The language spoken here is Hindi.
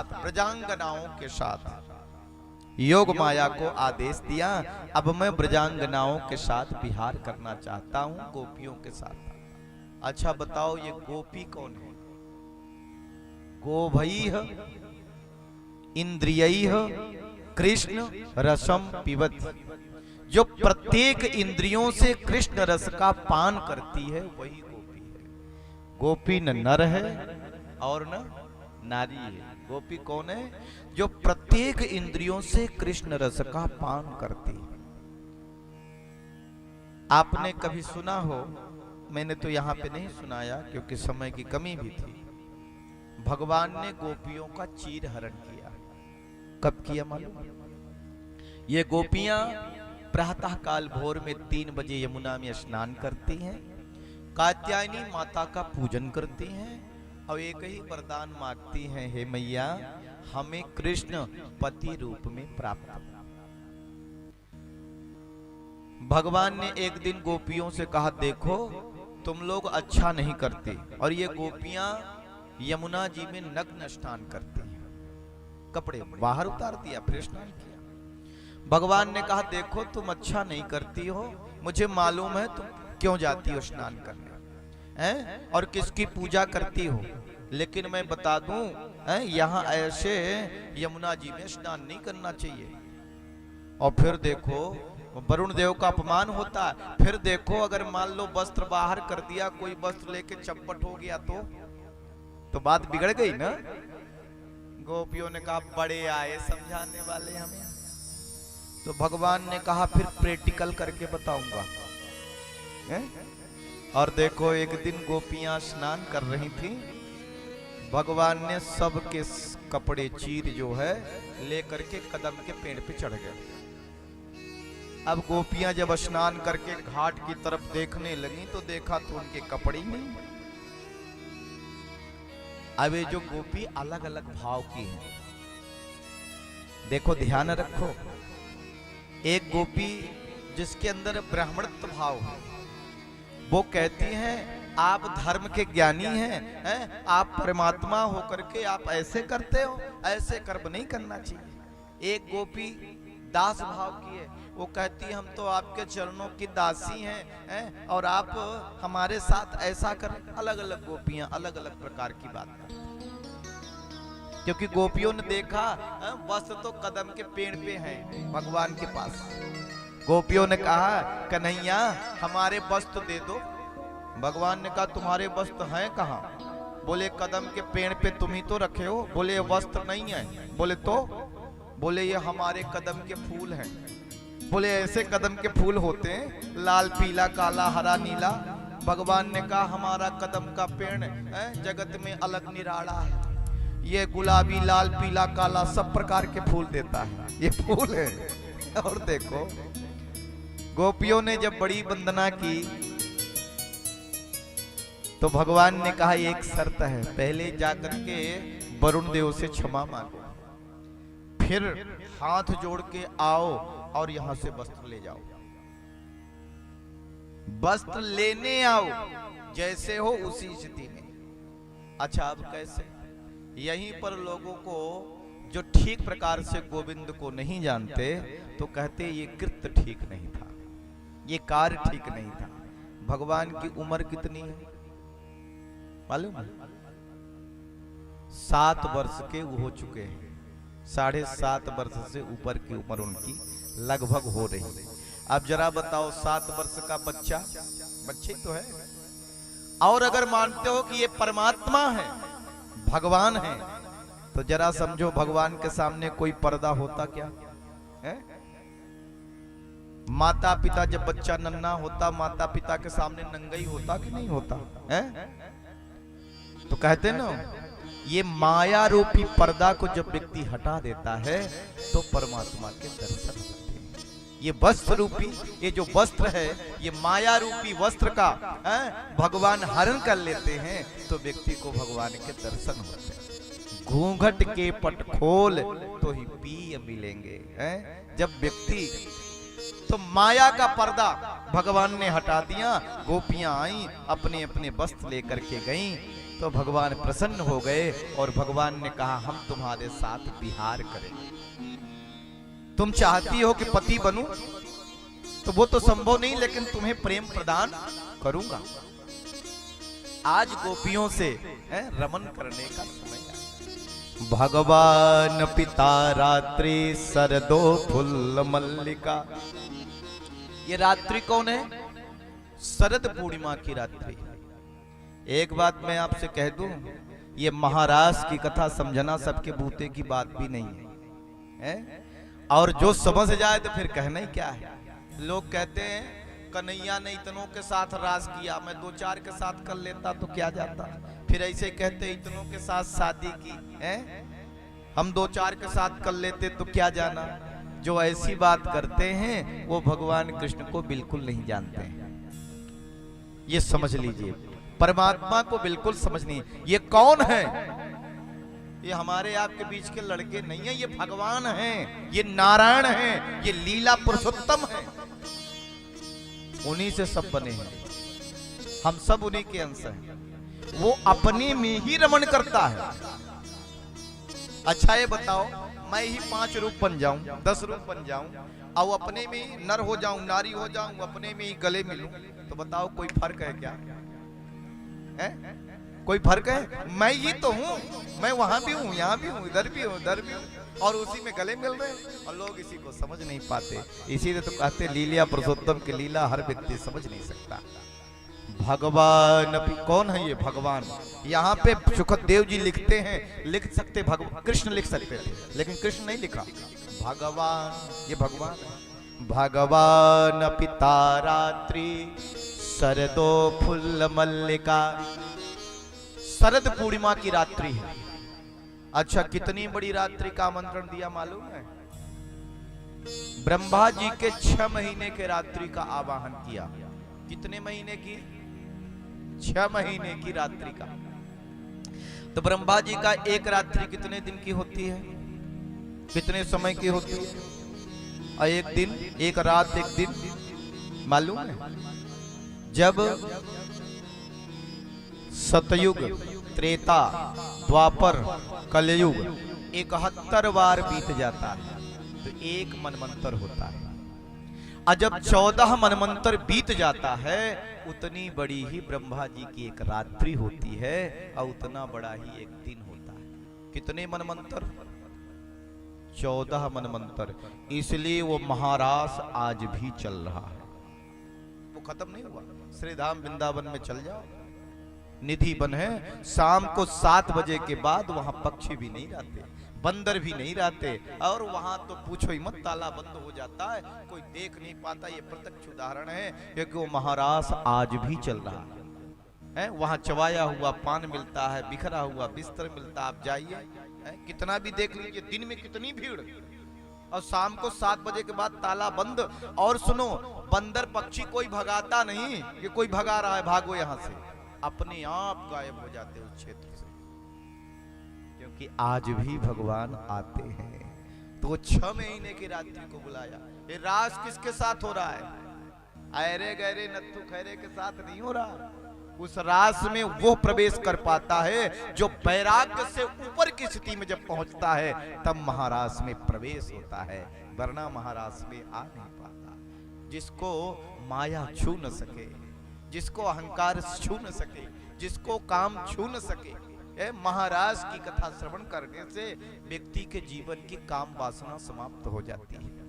ब्रजांगनाओं के साथ योग माया को आदेश दिया, अब मैं ब्रजांगनाओं के साथ विहार करना चाहता हूं, गोपियों के साथ। अच्छा बताओ ये गोपी कौन है? गोभैः इंद्रियैः कृष्ण रसम पिबत, जो प्रत्येक इंद्रियों से कृष्ण रस का पान करती है वही गोपी है। गोपी न नर है और न नारी है। गोपी कौन है? जो प्रत्येक इंद्रियों से कृष्ण रस का पान करती है। आपने कभी सुना हो, मैंने तो यहां पे नहीं सुनाया क्योंकि समय की कमी भी थी, भगवान ने गोपियों का चीर हरण किया। कब किया मालूम? ये गोपियां प्रातः काल भोर में 3 बजे यमुना में स्नान करती हैं, कात्यायनी माता का पूजन करती हैं और एक ही वरदान मांगती हैं, हे मैया हमें कृष्ण पति रूप में प्राप्त। भगवान ने एक दिन गोपियों से कहा, देखो तुम लोग अच्छा नहीं करते, और ये गोपियां यमुना जी में नग्न स्नान करती हैं, कपड़े बाहर उतार दिया फिर स्नान किया। भगवान ने कहा, देखो तुम अच्छा नहीं करती हो, मुझे मालूम है तुम क्यों जाती हो स्नान करने हैं और किसकी पूजा करती हो, लेकिन मैं बता दूं यहाँ ऐसे यमुना जी में स्नान नहीं करना चाहिए। और फिर देखो वरुण देव का अपमान होता है। फिर देखो अगर मान लो वस्त्र बाहर कर दिया, कोई वस्त्र लेके चप्पट हो गया तो बात बिगड़ गई ना। गोपियों ने कहा, बड़े आए समझाने वाले हमें। तो भगवान ने कहा, फिर प्रैक्टिकल करके बताऊंगा। और देखो एक दिन गोपियां स्नान कर रही थी, भगवान ने सबके कपड़े चीर जो है लेकर के कदम के पेड़ पे चढ़ गए। अब गोपियां जब स्नान करके घाट की तरफ देखने लगी तो देखा तो उनके कपड़े ही नहीं। अब ये जो गोपी अलग अलग भाव की है, देखो ध्यान रखो। एक गोपी जिसके अंदर ब्राह्मणत्व भाव है, वो कहती हैं आप धर्म के ज्ञानी हैं, आप परमात्मा होकर के आप ऐसे करते हो, ऐसे कर्म नहीं करना चाहिए। एक गोपी दास भाव की है, वो कहती है हम तो आपके चरणों की दासी हैं और आप हमारे साथ ऐसा करें। अलग अलग गोपियां अलग अलग प्रकार की बात करती, क्योंकि गोपियों ने देखा वस्त्र तो कदम के पेड़ पे हैं भगवान के पास। गोपियों ने कहा, कन्हैया हमारे वस्त्र दे दो। भगवान ने कहा, तुम्हारे वस्त्र हैं कहाँ? बोले कदम के पेड़ पे तुम ही तो रखे हो। बोले वस्त्र नहीं है। बोले तो? बोले ये हमारे कदम के फूल हैं। बोले ऐसे कदम के फूल होते हैं, लाल पीला काला हरा नीला। भगवान ने कहा, हमारा कदम का पेड़ जगत में अलग निराला है, ये गुलाबी लाल पीला काला सब प्रकार के फूल देता है, ये फूल है। और देखो गोपियों ने जब बड़ी वंदना की तो भगवान ने कहा, एक शर्त है, पहले जाकर के वरुण देव से क्षमा मांगो, फिर हाथ जोड़ के आओ और यहां से वस्त्र ले जाओ। वस्त्र लेने आओ, जैसे हो उसी स्थिति में। अच्छा अब कैसे? यहीं पर लोगों को जो ठीक प्रकार से गोविंद को नहीं जानते तो कहते ये कृत्य ठीक नहीं था, ये कार्य ठीक नहीं था। भगवान की उम्र कितनी है मालूम? 7 वर्ष के हो चुके हैं, 7.5 वर्ष से ऊपर की उम्र उनकी लगभग हो रही है। अब जरा बताओ 7 वर्ष का बच्चा, बच्चे तो है, और अगर मानते हो कि ये परमात्मा है, भगवान है, तो जरा समझो भगवान के सामने कोई पर्दा होता क्या है? माता पिता जब बच्चा नन्हा होता, माता पिता के सामने नंगा ही होता कि नहीं होता है? तो कहते ना, ये माया रूपी पर्दा को जब व्यक्ति हटा देता है तो परमात्मा के दर्शन होते हैं। ये वस्त्र रूपी, ये जो वस्त्र है, ये माया रूपी वस्त्र का भगवान हरण कर लेते हैं तो व्यक्ति को भगवान के दर्शन होते हैं। घूंघट के पट खोल तो ही पिय मिलेंगे। जब व्यक्ति, तो माया का पर्दा भगवान ने हटा दिया। गोपियां आई, अपने अपने वस्त्र लेकर के गईं। तो भगवान प्रसन्न हो गए और भगवान ने कहा हम तुम्हारे साथ विहार करेंगे। तुम चाहती हो कि पति बनूं, तो वो तो संभव नहीं, लेकिन तुम्हें प्रेम प्रदान करूंगा। आज गोपियों से रमन करने का समय है। भगवान पिता रात्रि सरदो फुल्ल मल्लिका। ये रात्रि कौन है? शरद पूर्णिमा की रात्रि। एक बात मैं आपसे कह दूं, ये महाराज की कथा समझना सबके बूते की बात भी नहीं है, और जो समझ जाए तो फिर कहना ही क्या है। लोग कहते हैं कन्हैया ने इतनों के साथ रास किया, मैं 2-4 के साथ कर लेता तो क्या जाता। फिर ऐसे कहते इतनों के साथ शादी की है, हम 2-4 के साथ कर लेते तो क्या जाना। जो ऐसी बात करते हैं वो भगवान कृष्ण को बिल्कुल नहीं जानते हैं। ये समझ लीजिए, परमात्मा को बिल्कुल समझ नहीं। ये कौन है? ये हमारे आपके बीच के लड़के नहीं है, ये भगवान हैं, ये नारायण हैं, ये लीला पुरुषोत्तम हैं। उन्हीं से सब बने हैं, हम सब उन्हीं के अंश हैं। वो अपने में ही रमण करता है। अच्छा ये बताओ, मैं ही 5 रूप बन जाऊं, 10 रूप बन जाऊं, और अपने में ही नर हो जाऊं, नारी हो जाऊं, अपने में ही गले मिलूं, तो बताओ कोई फर्क है क्या? है? कोई फर्क है? मैं ही तो हूँ, मैं वहां भी हूँ, यहाँ भी हूँ, इधर भी हूँ, उधर भी हूँ, और उसी में गले मिल रहे हैं। और लोग इसी को समझ नहीं पाते। इसीलिए तो कहते लीला पुरुषोत्तम की लीला हर व्यक्ति समझ नहीं सकता। भगवान कौन है? ये भगवान। यहाँ पे सुखदेव जी लिखते हैं, लिख सकते भगवान, कृष्ण लिख सकते थे, लेकिन कृष्ण नहीं लिखा, भगवान। ये भगवान है। भगवान पिता रात्रि सरदो फुल्ल मल्लिका। शरद पूर्णिमा की रात्रि है। अच्छा, कितनी बड़ी रात्रि का आमंत्रण दिया मालूम है? ब्रह्मा जी के 6 महीने के रात्रि का आवाहन किया। कितने महीने की? 6 महीने की रात्रि का। तो ब्रह्मा जी का एक रात्रि कितने दिन की होती है? कितने समय की होती है? और एक दिन, एक रात, एक दिन मालूम है? जब सतयुग, त्रेता, द्वापर, कलयुग 71 बार बीत जाता है तो एक मनमंत्र होता है। और जब 14 मनमंत्र बीत जाता है, उतनी बड़ी ही ब्रह्मा जी की एक रात्रि होती है और उतना बड़ा ही एक दिन होता है। कितने मनमंत्र? 14 मनमंत्र। इसलिए वो महारास आज भी चल रहा है, वो खत्म नहीं हुआ। श्री धाम वृंदावन में चल जाओ, निधि बन है। शाम को 7 बजे के बाद वहां पक्षी भी नहीं रहते, बंदर भी नहीं रहते, और वहां तो पूछो ही मत, ताला बंद हो जाता है, कोई देख नहीं पाता। ये प्रत्यक्ष उदाहरण है, क्योंकि वो महारास आज भी चल रहा है। वहां चबाया हुआ पान मिलता है, बिखरा हुआ बिस्तर मिलता है। आप जाइए, कितना भी देख लीजिए, दिन में कितनी भीड़, और शाम को 7 बजे के बाद ताला बंद। और सुनो, बंदर पक्षी कोई भगाता नहीं कि कोई भगा रहा है भागो यहां से, अपने आप गायब हो जाते उस क्षेत्र से, क्योंकि आज भी भगवान आते हैं। तो वो 6 महीने की रात्रि को बुलाया। ये रास किसके साथ हो रहा है? अरे गहरे नत्थु खैरे के साथ नहीं हो रहा। उस रास में वो प्रवेश कर पाता है जो वैराग्य से ऊपर की स्थिति में जब पहुंचता है, तब महारास में प्रवेश होता है, वरना महारास में आ नहीं पाता। जिसको माया छू न सके, जिसको अहंकार छू न सके, जिसको काम छू न सके, महाराज की कथा श्रवण करने से व्यक्ति के जीवन की काम वासना समाप्त हो जाती है।